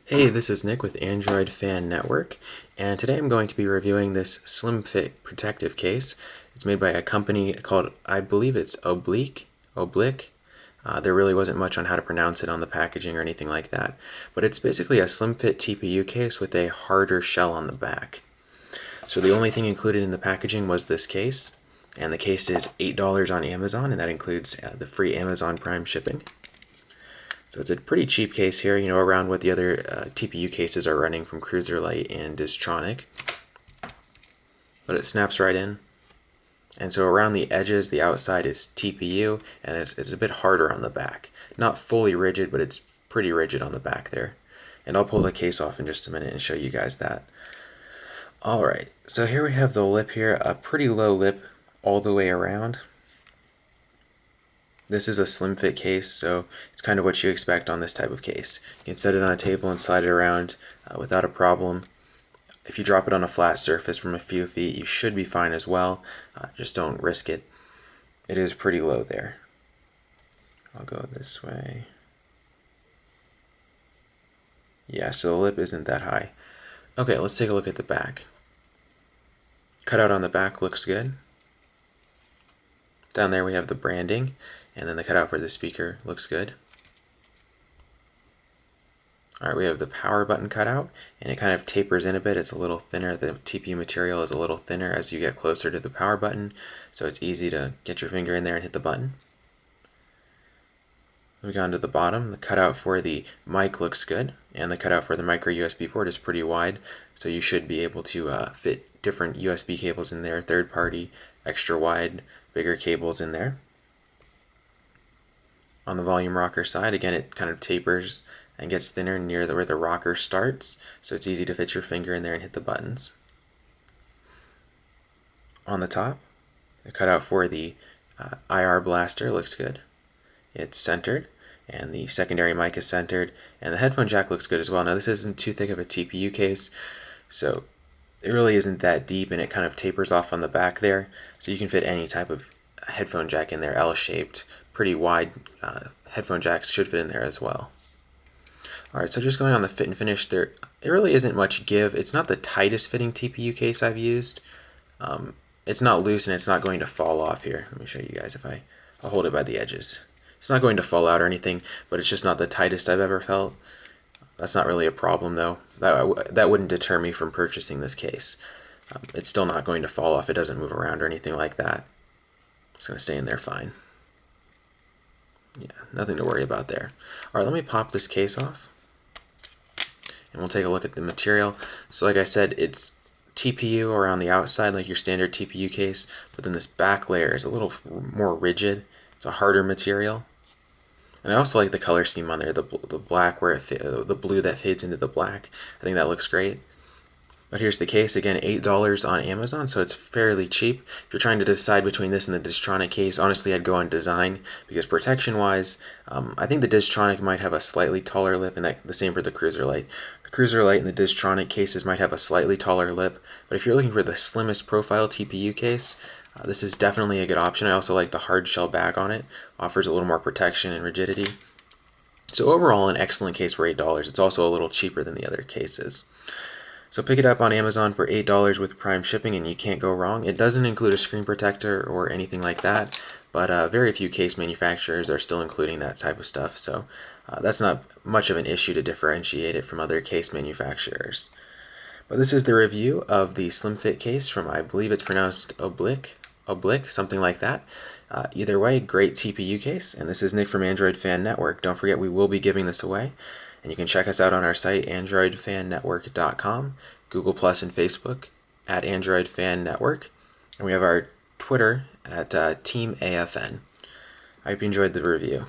Hey, this is Nick with Android Fan Network, and today I'm going to be reviewing this slim fit protective case. It's made by a company called, I believe it's Obliq. There really wasn't much on how to pronounce it on the packaging or anything like that, but it's basically a slim fit TPU case with a harder shell on the back. So the only thing included in the packaging was this case, and the case is $8 on Amazon, and that includes the free Amazon Prime shipping. So it's a pretty cheap case here, around what the other TPU cases are running from Cruiserlight and Distronic. But it snaps right in. And so around the edges, the outside is TPU, and it's a bit harder on the back. Not fully rigid, but it's pretty rigid on the back there. And I'll pull the case off in just a minute and show you guys that. Alright, so here we have the lip here, a pretty low lip all the way around. This is a slim fit case, so it's kind of what you expect on this type of case. You can set it on a table and slide it around without a problem. If you drop it on a flat surface from a few feet, you should be fine as well. Just don't risk it. It is pretty low there. I'll go this way. Yeah, so the lip isn't that high. Okay, let's take a look at the back. Cutout on the back looks good. Down there we have the branding, and then the cutout for the speaker looks good. Alright, we have the power button cutout, and it kind of tapers in a bit. It's a little thinner. The TPU material is a little thinner as you get closer to the power button, so it's easy to get your finger in there and hit the button. Moving on to the bottom, the cutout for the mic looks good, and the cutout for the micro USB port is pretty wide, so you should be able to fit different USB cables in there, third party, extra wide, bigger cables in there. On the volume rocker side, again, it kind of tapers and gets thinner near where the rocker starts, so it's easy to fit your finger in there and hit the buttons. On the top, the cutout for the IR blaster looks good. It's centered, and the secondary mic is centered, and the headphone jack looks good as well. Now this isn't too thick of a TPU case, so it really isn't that deep, and it kind of tapers off on the back there, so you can fit any type of headphone jack in there, L-shaped, pretty wide headphone jacks should fit in there as well. Alright, so just going on the fit and finish, there it really isn't much give. It's not the tightest fitting TPU case I've used. It's not loose and it's not going to fall off here. Let me show you guys if I'll hold it by the edges. It's not going to fall out or anything, but it's just not the tightest I've ever felt. That's not really a problem though. That wouldn't deter me from purchasing this case. It's still not going to fall off. It doesn't move around or anything like that. It's going to stay in there fine. Yeah, nothing to worry about there. Alright, let me pop this case off, and we'll take a look at the material. So like I said, it's TPU around the outside, like your standard TPU case, but then this back layer is a little more rigid. It's a harder material. And I also like the color scheme on there, the black where the blue that fades into the black. I think that looks great. But here's the case, again, $8 on Amazon, so it's fairly cheap. If you're trying to decide between this and the Distronic case, honestly, I'd go on design, because protection-wise, I think the Distronic might have a slightly taller lip, and the same for the Cruiserlight. The Cruiserlight and the Distronic cases might have a slightly taller lip, but if you're looking for the slimmest profile TPU case, this is definitely a good option. I also like the hard shell back on it. Offers a little more protection and rigidity. So overall, an excellent case for $8. It's also a little cheaper than the other cases. So pick it up on Amazon for $8 with Prime shipping, and you can't go wrong. It doesn't include a screen protector or anything like that, but very few case manufacturers are still including that type of stuff, so that's not much of an issue to differentiate it from other case manufacturers. But this is the review of the slim fit case from, I believe it's pronounced Obliq, something like that. Either way, great TPU case, and this is Nick from Android Fan Network. Don't forget, we will be giving this away. And you can check us out on our site, androidfannetwork.com, Google Plus and Facebook at Android Fan Network. And we have our Twitter at Team AFN. I hope you enjoyed the review.